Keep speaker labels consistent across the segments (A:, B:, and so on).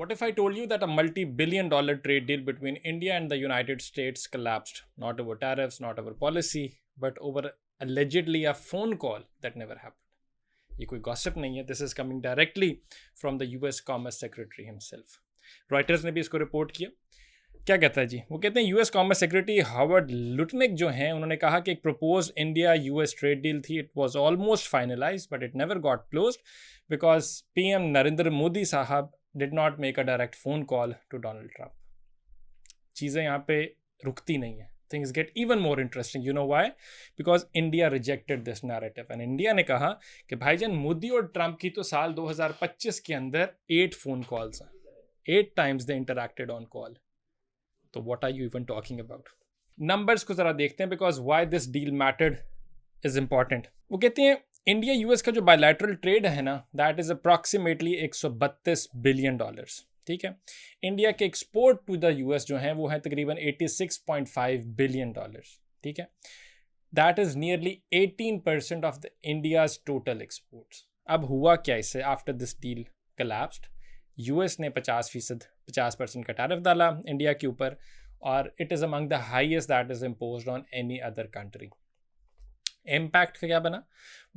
A: What if I told you that a multi-billion dollar trade deal between India and the United States collapsed, not over tariffs, not over policy, but over allegedly a phone call that never happened? ये कोई gossip नहीं है. This is coming directly from the US commerce secretary himself. Reuters ने भी इसको report किया. क्या कहता है जी? वो कहते हैं US commerce secretary Howard Lutnick जो हैं उन्होंने कहा कि एक propose India US trade deal थी. It was almost finalised but it never got closed because PM Narendra Modi साहब did not make a direct phone call to Donald Trump. चीज़ें यहाँ पे रुकती नहीं है. Things get even more interesting. You know why? Because India rejected this narrative. And India ने कहा कि भाईजान मोदी और ट्रंप की तो साल 2025 के अंदर 8 फोन कॉल्स हैं. 8 times they interacted on call. तो what are you even talking about? Numbers को ज़रा देखते हैं because why this deal mattered is important. वो कहते हैं इंडिया यूएस का जो बायलैटरल ट्रेड है ना, दैट इज़ अप्रॉक्सीमेटली $132 बिलियन. ठीक है. इंडिया के एक्सपोर्ट टू द यूएस जो हैं वो हैं तकरीबन $86.5 बिलियन. ठीक है. That is nearly 18% of the India's total exports. अब हुआ क्या इससे? आफ्टर दिस डील कलैप्स्ड, यूएस ने 50% का टैरिफ डाला इंडिया के ऊपर और it is among the highest that is imposed on any other country. Impact का क्या बना?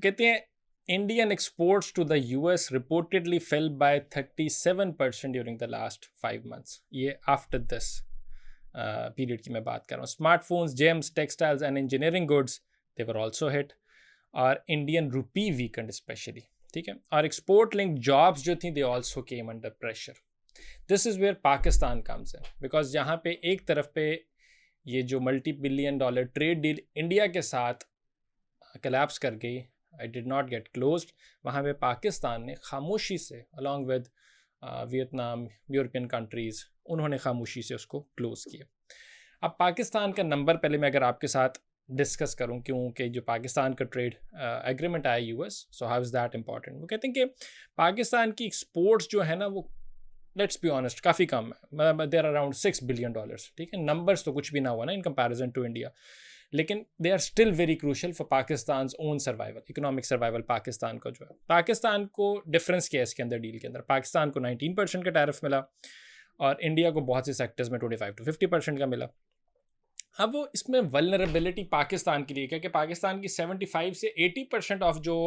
A: कहते हैं Indian exports to the US reportedly fell by 37% during the last 5 months. ये after this period की मैं बात कर रहा हूँ. Smartphones, gems, textiles and engineering goods, they were also hit. और Indian rupee weakened especially. ठीक है. और export linked jobs जो थी they also came under pressure. This is where Pakistan comes in. Because यहाँ पे एक तरफ पे ये जो multi-billion dollar trade deal India के साथ collapse कर गई, I did not get closed. वहाँ पे पाकिस्तान ने खामोशी से along with Vietnam, European countries, उन्होंने खामोशी से उसको क्लोज़ किया. अब पाकिस्तान का नंबर पहले मैं अगर आपके साथ डिस्कस करूँ क्योंकि जो पाकिस्तान का ट्रेड एग्रीमेंट आया US, so how is that important. वो कहते हैं कि पाकिस्तान की एक्सपोर्ट्स जो है ना वो लेट्स बी ऑनेस्ट काफ़ी कम है. There around $6 billion. ठीक है. नंबर्स तो कुछ भी ना हुआ ना इन कंपैरिजन टू इंडिया, लेकिन they are still very crucial for Pakistan own survival, economic survival. Pakistan का जो है, पाकिस्तान को डिफरेंस क्या है इसके अंदर डील के अंदर? पाकिस्तान को 19% का टैरिफ मिला और इंडिया को बहुत से सेक्टर्स में 25 to 50% का मिला. अब वो इसमें वल्नरेबिलिटी पाकिस्तान के लिए क्या कि पाकिस्तान की 75 से 80% ऑफ जो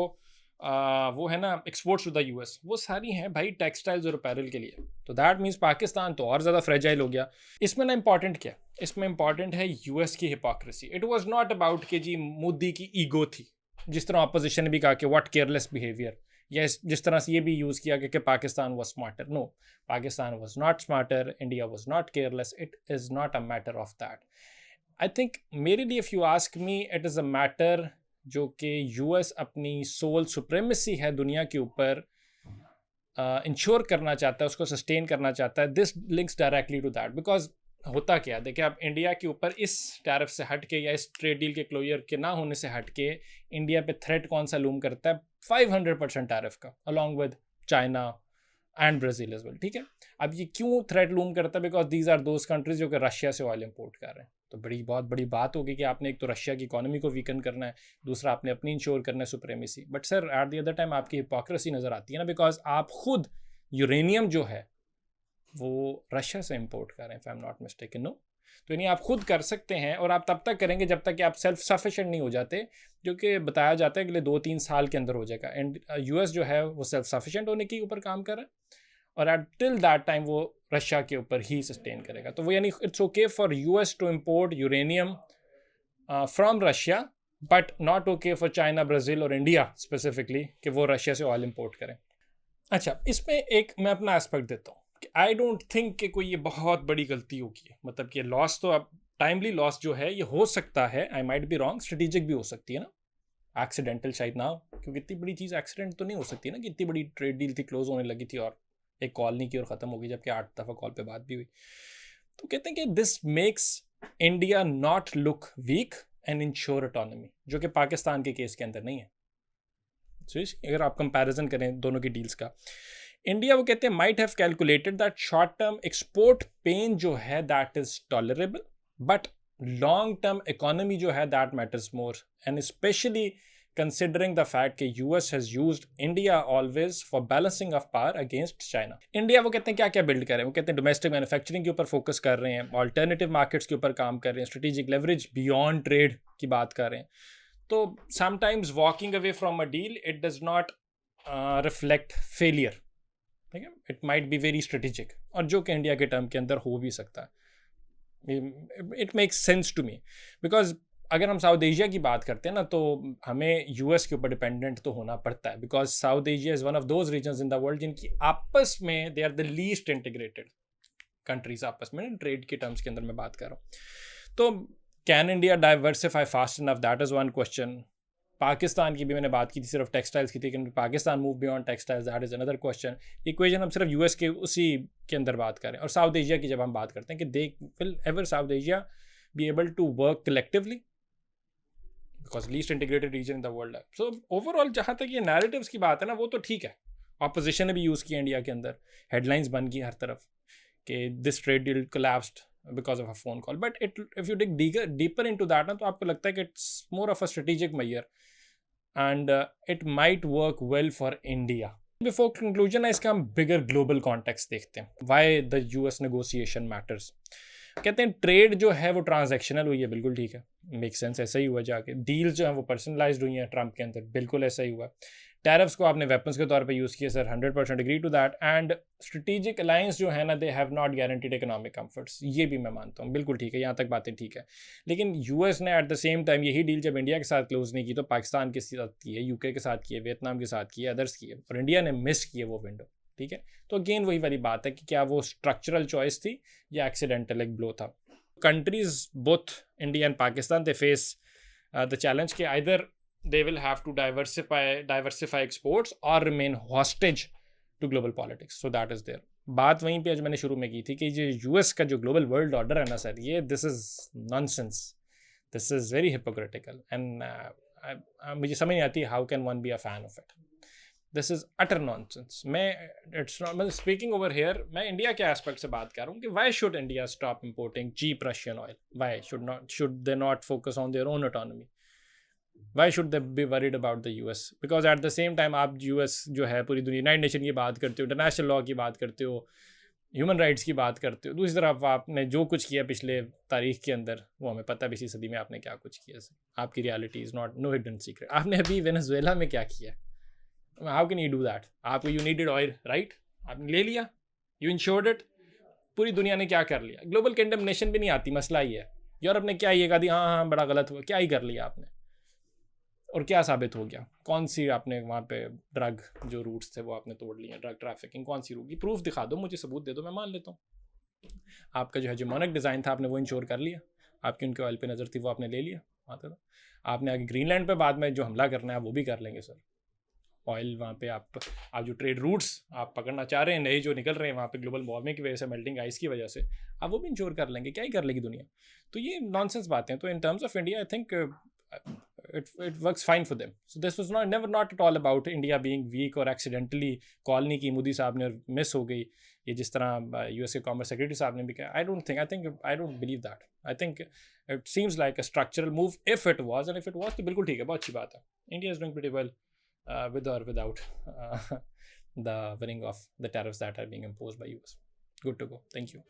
A: वो है ना एक्सपोर्ट्स टू द यूएस, वो सारी हैं भाई टेक्सटाइल्स और अपैरल के लिए. तो दैट मीन्स पाकिस्तान तो और ज़्यादा फ्रेजाइल हो गया. इसमें ना इंपॉर्टेंट क्या? इसमें इंपॉर्टेंट है यूएस की hypocrisy. It was not about कि जी मोदी की ईगो थी, जिस तरह अपोजिशन ने भी कहा कि व्हाट केयरलेस बिहेवियर, या जिस तरह से ये भी यूज़ किया कि Pakistan was smarter. No, Pakistan was not smarter, India was not careless. It is not a matter of that. I think मेरे लिए if you ask me, it is a matter जो कि यूएस अपनी सोल सुप्रेमेसी है दुनिया के ऊपर इंश्योर करना चाहता है, उसको सस्टेन करना चाहता है. This links directly to that. Because होता क्या, देखिए आप इंडिया के ऊपर इस टैरिफ से हट के या इस ट्रेड डील के क्लोजर के ना होने से हट के इंडिया पे थ्रेट कौन सा लूम करता है? 500% टैरिफ का, along with China and Brazil as well. ठीक है. अब ये क्यों थ्रेट लूम करता है? Because these are those countries जो कि रशिया से ऑयल इम्पोर्ट कर रहे हैं. तो बहुत बड़ी बात होगी कि आपने एक तो रशिया की इकोनॉमी को वीकन करना है, दूसरा आपने अपनी इंश्योर करना है supremacy. But sir at the other time आपकी हिपोक्रेसी नज़र आती है ना, बिकॉज आप खुद यूरेनियम जो है वो रशिया से इंपोर्ट कर रहे हैं, if I am not mistaken. No, तो यानी आप खुद कर सकते हैं और आप तब तक करेंगे जब तक कि आप सेल्फ सफिशिएंट नहीं हो जाते, जो कि बताया जाता है कि 2-3 साल के अंदर हो जाएगा. एंड यूएस जो है वो सेल्फ सफिशिएंट होने के ऊपर काम कर रहा है और एट टिल दैट टाइम वो रशिया के ऊपर ही सस्टेन करेगा. तो वो यानी it's okay for US to import uranium from Russia, but not okay for China, Brazil और इंडिया स्पेसिफिकली कि वो रशिया से ऑयल इम्पोर्ट करें. अच्छा, इसमें एक मैं अपना एस्पेक्ट देता हूँ कि आई डोंट थिंक कि कोई ये बहुत बड़ी गलती होगी. मतलब कि लॉस तो अब टाइमली लॉस जो है ये हो सकता है, I might be wrong, strategic भी हो सकती है ना, एक्सीडेंटल शायद ना हो, क्योंकि इतनी बड़ी चीज़ एक्सीडेंट तो नहीं हो सकती ना कि इतनी बड़ी ट्रेड डील थी, क्लोज होने लगी थी और एक कॉल नहीं की और ख़त्म हो गई, जबकि 8 दफ़ा कॉल पे बात भी हुई. तो कहते हैं कि this makes India not look weak and ensure autonomy, जो कि पाकिस्तान के केस के अंदर नहीं है. So, अगर आप कंपैरिजन करें दोनों की डील्स का, इंडिया वो कहते हैं might have calculated that short term export pain जो है that is tolerable, but long term economy जो है that matters more. And specially considering the fact कि US has used India always for balancing of power against China. India वो कहते हैं क्या क्या बिल्ड कर रहे हैं, वो कहते हैं डोमेस्टिक मैन्युफैक्चरिंग के ऊपर फोकस कर रहे हैं, ऑल्टरनेटिव मार्केट्स के ऊपर काम कर रहे हैं, स्ट्रेटेजिक लेवरेज बियॉन्ड ट्रेड की बात कर रहे हैं. तो sometimes walking away from a deal it does not reflect failure. ठीक है, it might be very strategic, और जो कि इंडिया के टर्म के अंदर हो भी सकता है. It makes sense to me, because अगर हम साउथ एशिया की बात करते हैं ना, तो हमें यूएस के ऊपर डिपेंडेंट तो होना पड़ता है, because South Asia is one of those regions in the world जिनकी आपस में they are the least integrated countries आपस में, ट्रेड के टर्म्स के अंदर मैं बात कर रहा हूँ. तो can India diversify fast enough, that is one question. Pakistan की भी मैंने बात की थी, सिर्फ टेक्सटाइल्स की थी, लेकिन Pakistan move beyond textiles, that is another question. Equation हम सिर्फ यूएस के उसी के अंदर बात करें. और साउथ एशिया की जब हम बात करते हैं कि they will ever South Asia be able to work collectively, because least integrated region in the world है. सो ओवरऑल जहाँ तक ये नैरेटिव्स की बात है ना, वो तो ठीक है. ऑपोजिशन ने भी यूज़ किया इंडिया के अंदर, हेडलाइंस बन गई हर तरफ कि this trade deal collapsed because of a phone call. But if you dig deeper into that ना, तो आपको लगता है कि it's more of a strategic measure and it might work well for India. Before conclusion है इसका हम bigger global context देखते हैं. Why the US negotiation matters. कहते हैं ट्रेड जो है वो ट्रांजैक्शनल हुई है, बिल्कुल ठीक है, मेक सेंस, ऐसा ही हुआ. जाके डील्स जो हैं वो पर्सनलाइज्ड हुई हैं ट्रंप के अंदर, बिल्कुल ऐसा ही हुआ. टैरिफ्स को आपने वेपन्स के तौर पे यूज़ किया sir, 100% agree to that. And strategic alliance जो है ना, they have not guaranteed economic comforts, ये भी मैं मानता हूँ, बिल्कुल ठीक है, यहाँ तक बातें ठीक है. लेकिन यूएस ने एट द सेम टाइम यही डील जब इंडिया के साथ क्लोज नहीं की, तो पाकिस्तान के साथ की है, यूके के साथ की है, वियतनाम के साथ की है, अदर्स की है, और इंडिया ने मिस की है वो विंडो. ठीक है, तो अगेन वही वाली बात है कि क्या वो स्ट्रक्चरल चॉइस थी या एक्सीडेंटल एक ब्लो था. Countries, both India and Pakistan, they face the challenge कि either they will have to diversify exports or remain hostage to global politics. So that is there. बात वहीं पे आज मैंने शुरू में की थी कि ये यूएस का जो ग्लोबल वर्ल्ड ऑर्डर है ना सर, ये this is nonsense, this is very hypocritical, and मुझे समझ नहीं आती how can one be a fan of it. This is utter nonsense. It's not, मैं स्पीकिंग ओवर हेयर, मैं इंडिया के एस्पेक्ट से बात कर रहा हूँ कि why should India stop importing cheap Russian oil. Why should they not focus on their own autonomy. Why should they be worried about the US. Because at the same time आप US जो है पूरी दुनिया, United nation की बात करते हो, international law की बात करते हो, ह्यूमन राइट्स की बात करते हो. दूसरी तरफ आपने जो कुछ किया पिछले तारीख के अंदर, वो हमें पता है 20वीं सदी में आपने क्या कुछ किया. आपकी reality is not know hidden secret. आपने अभी वेनेजुएला में क्या किया. How can you do that. आपको यू नीडेड ऑयल, राइट, आपने ले लिया, यू इंश्योर्ड इट. पूरी दुनिया ने क्या कर लिया. ग्लोबल कंडेमनेशन भी नहीं आती, मसला ही है. यूरोप ने क्या ये कहा दी, हाँ हाँ बड़ा गलत हुआ, क्या ही कर लिया आपने, और क्या साबित हो गया. कौन सी आपने वहाँ पे ड्रग जो रूट्स थे वो आपने तोड़ लिए, ड्रग ट्रैफिकिंग कौन सी रूट की. प्रूफ दिखा दो मुझे, सबूत दे दो, मैं मान लेता हूँ. आपका जो हेजेमोनिक डिज़ाइन था आपने वो इंश्योर कर लिया, आपकी उनके ऑयल पे नज़र थी वो आपने ले लिया. आपने आगे ग्रीनलैंड पे बाद में जो हमला करना है वो भी कर लेंगे सर. ऑयल वहाँ पे आप जो ट्रेड रूट्स आप पकड़ना चाह रहे हैं नए जो निकल रहे हैं वहाँ पे ग्लोबल वार्मिंग की वजह से, मेल्टिंग आइस की वजह से, आप वो भी इंश्योर कर लेंगे. क्या ही कर लेगी दुनिया. तो ये नॉनसेंस बातें हैं. तो in terms of India I think it works fine for them. So this was not at all about India being weak or accidentally call नहीं की मोदी साहब ने और मिस हो गई, ये जिस तरह यूएस के कॉमर्स सेक्रेटरी साहब ने भी कहा. I don't believe that. I think it seems like a structural move if it was, and if it was तो बिल्कुल ठीक है, बहुत अच्छी बात है. India is doing pretty well with or without the winning of the tariffs that are being imposed by US. Good to go. Thank you.